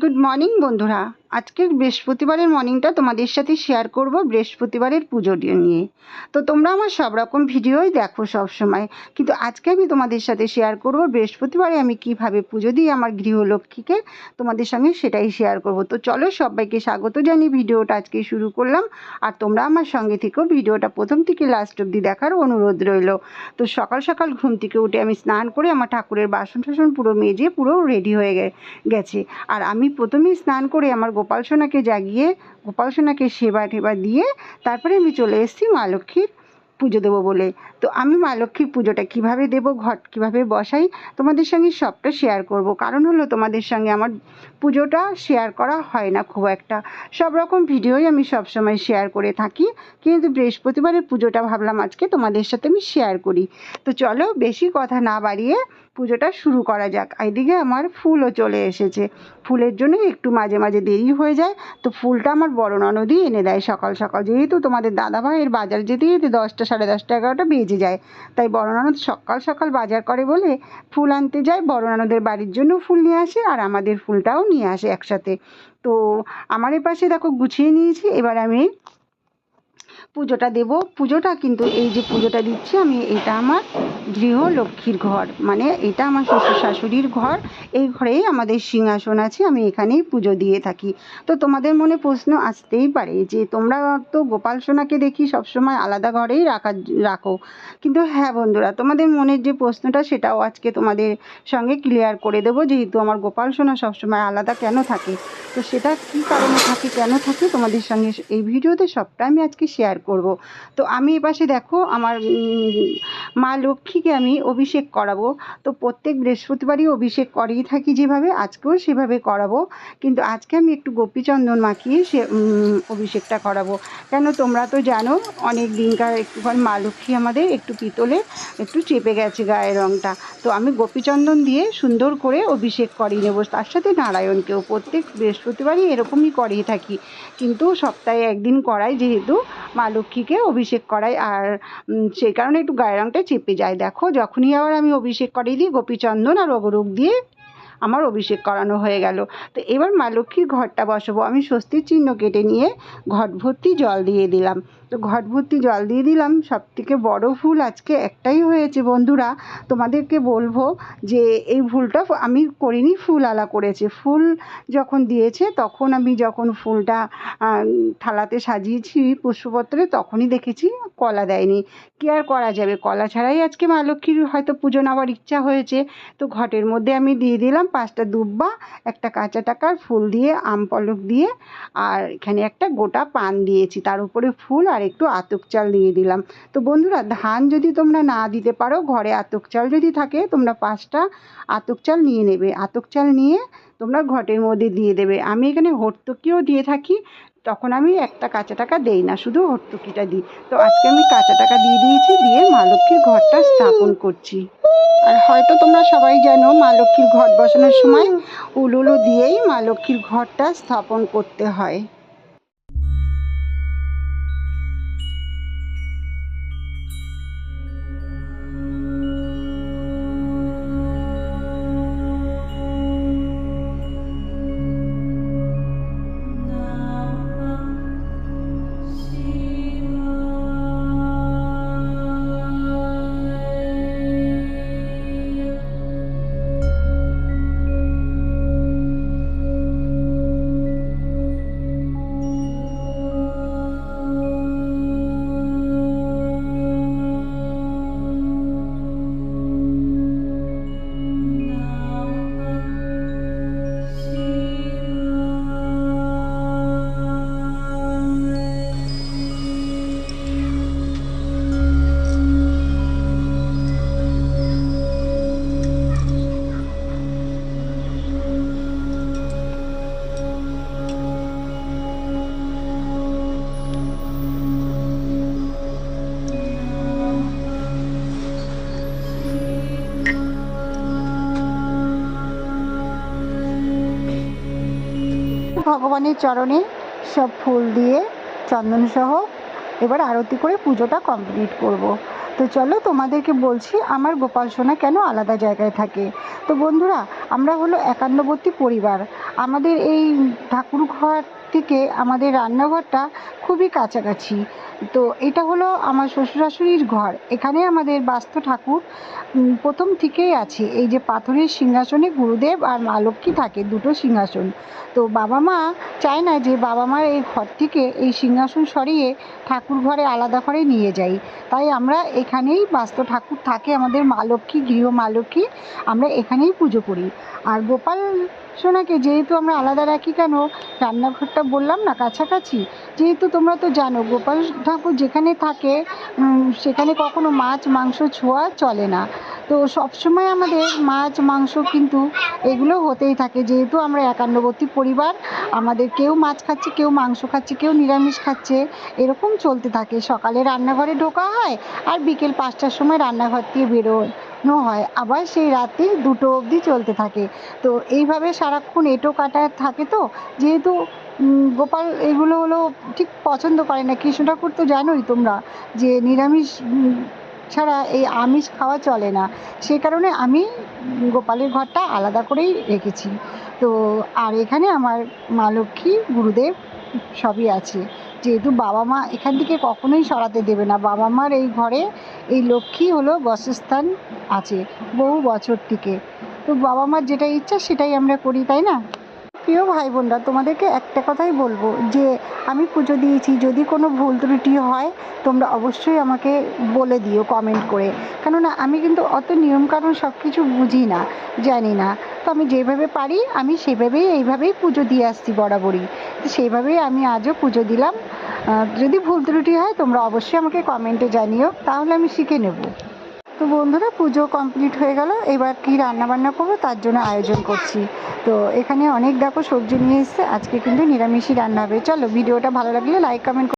Good morning বন্ধুরা। আজকের বৃহস্পতিবারের মর্নিংটা তোমাদের সাথে শেয়ার করব বৃহস্পতিবারের পুজো নিয়ে। তো তোমরা আমার সব রকম ভিডিওই দেখো সব সময়, কিন্তু আজকে আমি তোমাদের সাথে শেয়ার করব বৃহস্পতিবারে আমি কিভাবে পুজো দিই আমার গৃহলক্ষ্মীকে, তোমাদের সঙ্গে সেটাই শেয়ার করব। তো চলো, সবাইকে স্বাগত জানিয়ে ভিডিওটা আজকে শুরু করলাম। আর তোমরা আমার সঙ্গে থেকেও ভিডিওটা প্রথম থেকে লাস্ট অবধি দেখার অনুরোধ রইল। তো সকাল সকাল ঘুম থেকে উঠে আমি স্নান করে আমার ঠাকুরের বাসন টাসন পুরো মেজে পুরো রেডি হয়ে গেছে। আর আমি প্রথমেই স্নান করে আমার গোপাল সোনাকে জাগিয়ে গোপাল সোনাকে সেবা টেবা দিয়ে তারপরে আমি চলে এসেছি মা লক্ষ্মীর পুজো দেবো বলে। তো আমি মা লক্ষ্মীর পুজোটা কীভাবে দেবো, ঘট কীভাবে বসাই, তোমাদের সঙ্গে সবটা শেয়ার করব। কারণ হলো তোমাদের সঙ্গে আমার পুজোটা শেয়ার করা হয় না খুব একটা, সব রকম ভিডিওই আমি সবসময় শেয়ার করে থাকি, কিন্তু বৃহস্পতিবারের পুজোটা ভাবলাম আজকে তোমাদের সাথে আমি শেয়ার করি। তো চলো বেশি কথা না বাড়িয়ে পুজোটা শুরু করা যাক। এইদিকে আমার ফুলও চলে এসেছে, ফুলের জন্য একটু মাঝে মাঝে দেরি হয়ে যায়। তো ফুলটা আমার বড় ননদই এনে দেয় সকাল সকাল, যেহেতু তোমাদের দাদাভাইয়ের বাজার যেতে যেতে 10টা, 10:30, 11টা বেজে যায়, তাই বড় ননদ সকাল সকাল বাজার করে বলে ফুল আনতে যায়। বড় ননদের বাড়ির জন্য ফুল নিয়ে আসে আর আমাদের ফুলটাও নিয়ে আসে একসাথে। তো আমার এপাশে দেখো গুছিয়ে নিয়েছি, এবার আমি পুজোটা দেব। পুজোটা কিন্তু এই যে পুজোটা দিচ্ছি আমি, এটা আমার গৃহলক্ষ্মীর ঘর, মানে এটা আমার শ্বশুর শাশুড়ির ঘর। এই ঘরেই আমাদের সিংহাসন আছে, আমি এখানেই পুজো দিয়ে থাকি। তো তোমাদের মনে প্রশ্ন আসতেই পারে যে তোমরা তো গোপাল সোনাকে দেখি সবসময় আলাদা ঘরেই রাখো, কিন্তু হ্যাঁ বন্ধুরা, তোমাদের মনের যে প্রশ্নটা সেটাও আজকে তোমাদের সঙ্গে ক্লিয়ার করে দেবো। যেহেতু আমার গোপাল সোনা সবসময় আলাদা কেন থাকে, তো সেটা কী কারণে থাকে, কেন থাকে, তোমাদের সঙ্গে এই ভিডিওতে সবটা আমি আজকে শেয়ার করব। তো আমি এপাশে দেখো আমার মা লক্ষ্মীকে আমি অভিষেক করাবো। তো প্রত্যেক বৃহস্পতিবারই অভিষেক করেই থাকি যেভাবে, আজকেও সেভাবে করাবো, কিন্তু আজকে আমি একটু গোপীচন্দন মাখিয়ে সে অভিষেকটা করাবো। কেন তোমরা তো জানো অনেক দিনকার একটুখানি মা লক্ষ্মী আমাদের একটু পিতলে একটু চেপে গেছে গায়ের রঙটা। তো আমি গোপীচন্দন দিয়ে সুন্দর করে অভিষেক করিয়ে নেবো, তার সাথে নারায়ণকেও প্রত্যেক বৃহস্পতিবারই এরকমই করিয়ে থাকি, কিন্তু সপ্তাহে একদিন করাই, যেহেতু মা লক্ষ্মীকে অভিষেক করাই, আর সেই কারণে একটু গায়ের রঙটা চেপে যায়। দেখো যখনই আবার আমি অভিষেক করিয়ে দিই গোপীচন্দন আর অগরুক দিয়ে আমার অভিষেক করানো হয়ে গেল। তো এবার মা লক্ষ্মীর ঘরটা বসাবো। আমি স্বস্তির চিহ্ন কেটে নিয়ে ঘট ভর্তি জল দিয়ে দিলাম। তো ঘট ভর্তি জল দিয়ে দিলাম। সবথেকে বড় ভুল আজকে একটাই হয়েছে বন্ধুরা, তোমাদেরকে বলবো যে এই ভুলটা আমি করিনি, ফুল আলা করেছে। ফুল যখন দিয়েছে তখন আমি যখন ফুলটা থালাতে সাজিয়েছি পুষ্পপত্রে, তখনই দেখেছি কলা দেয়নি। কী আর করা যাবে, কলা ছাড়াই আজকে মা লক্ষ্মীর হয়তো পুজো নেওয়ার ইচ্ছা হয়েছে। তো ঘটের মধ্যে আমি দিয়ে দিলাম 5টা দুব্বা, একটা কাঁচা টাকার ফুল দিয়ে, আম পলক দিয়ে, আর এখানে একটা গোটা পান দিয়েছি, তার উপরে ফুল আর একটু আতপ চাল দিয়ে দিলাম। তো বন্ধুরা, ধান যদি তোমরা না দিতে পারো, ঘরে আতপ চাল যদি থাকে, তোমরা 5টা আতপ চাল নিয়ে নেবে। আতপ চাল নিয়ে তোমরা ঘটের মধ্যে দিয়ে দেবে। আমি এখানে হর্তুকিও দিয়ে থাকি, তখন আমি একটা কাঁচা টাকা দেই না, শুধু হর্তুকিটা দিই। তো আজকে আমি কাঁচা টাকা দিয়ে দিয়েছি, দিয়ে মা লক্ষ্মীর ঘরটা স্থাপন করছি। আর হয়তো তোমরা সবাই জানো মা লক্ষ্মীর ঘট বসানোর সময় উলুলু দিয়েই মা লক্ষ্মীর ঘরটা স্থাপন করতে হয়। ভগবানের চরণে সব ফুল দিয়ে চন্দনসহ এবার আরতি করে পুজোটা কমপ্লিট করব। তো চলো তোমাদেরকে বলছি আমার গোপাল সোনা কেন আলাদা জায়গায় থাকে। তো বন্ধুরা, আমরা হলো একান্নবর্তী পরিবার, আমাদের এই ঠাকুর ঘর থেকে আমাদের রান্নাঘরটা খুবই কাছাকাছি। তো এটা হলো আমার শ্বশুর শাশুড়ির ঘর। এখানে আমাদের বাস্ত ঠাকুর প্রথম থেকেই আছে। এই যে পাথরের সিংহাসনে গুরুদেব আর মা লক্ষ্মী থাকে, দুটো সিংহাসন। তো বাবা মা চায় না যে বাবা মার এই ঘর থেকে এই সিংহাসন সরিয়ে ঠাকুর ঘরে আলাদা করে নিয়ে যাই। তাই আমরা এখানেই বাস্ত ঠাকুর থাকে আমাদের মা লক্ষ্মী, গৃহ মা লক্ষ্মী, আমরা এখানেই পুজো করি। আর গোপাল সোনাকে যেহেতু আমরা আলাদা রাখি কেন, রান্নাঘরটা বললাম না কাছাকাছি, যেহেতু তোমরা তো জানো গোপাল ঠাকুর যেখানে থাকে সেখানে কখনো মাছ মাংস ছোঁয়া চলে না। তো সবসময় আমাদের মাছ মাংস কিন্তু এগুলো হতেই থাকে, যেহেতু আমরা একান্নবর্তী পরিবার। আমাদের কেউ মাছ খাচ্ছে, কেউ মাংস খাচ্ছে, কেউ নিরামিষ খাচ্ছে, এরকম চলতে থাকে। সকালে রান্নাঘরে ঢোকা হয় আর বিকেল 5টার সময় রান্নাঘর থেকে বেরোনো হয়, আবার সেই রাতে 2টো অবধি চলতে থাকে। তো এইভাবে সারাক্ষণ এঁটো কাটা থাকে। তো যেহেতু গোপাল এগুলো হলো ঠিক পছন্দ করে না। কৃষ্ণ ঠাকুর তো জানোই তোমরা যে নিরামিষ ছাড়া এই আমিষ খাওয়া চলে না। সেই কারণে আমি গোপালের ঘরটা আলাদা করেই রেখেছি। তো আর এখানে আমার মা লক্ষ্মী, গুরুদেব সবই আছে। যেহেতু বাবা মা এখান থেকে কখনোই সরাতে দেবে না। বাবা মার এই ঘরে এই লক্ষ্মী হলো বাসস্থান আছে বহু বছর থেকে। তো বাবা মার যেটা ইচ্ছা সেটাই আমরা করি, তাই না? প্রিয় ভাই বোনরা, তোমাদেরকে একটা কথাই বলবো যে আমি পুজো দিয়েছি, যদি কোনো ভুল ত্রুটি হয় তোমরা অবশ্যই আমাকে বলে দিও কমেন্ট করে। কেননা আমি কিন্তু অত নিয়মকানুন সব কিছু বুঝি না, জানি না। তো আমি যেভাবে পারি আমি সেভাবেই এইভাবেই পুজো দিয়ে আসছি বরাবরই। তো সেইভাবেই আমি আজও পুজো দিলাম। যদি ভুল ত্রুটি হয় তোমরা অবশ্যই আমাকে কমেন্টে জানিও, তাহলে আমি শিখে নেব। তো বন্ধুরা, পুজো কমপ্লিট হয়ে গেল। এবার কি রান্না বান্না করবো তার জন্য আয়োজন করছি। তো এখানে অনেক দেখো সবজি নিয়ে এসছে, আজকে কিন্তু নিরামিষই রান্না হবে। চলো, ভিডিওটা ভালো লাগলে লাইক কমেন্ট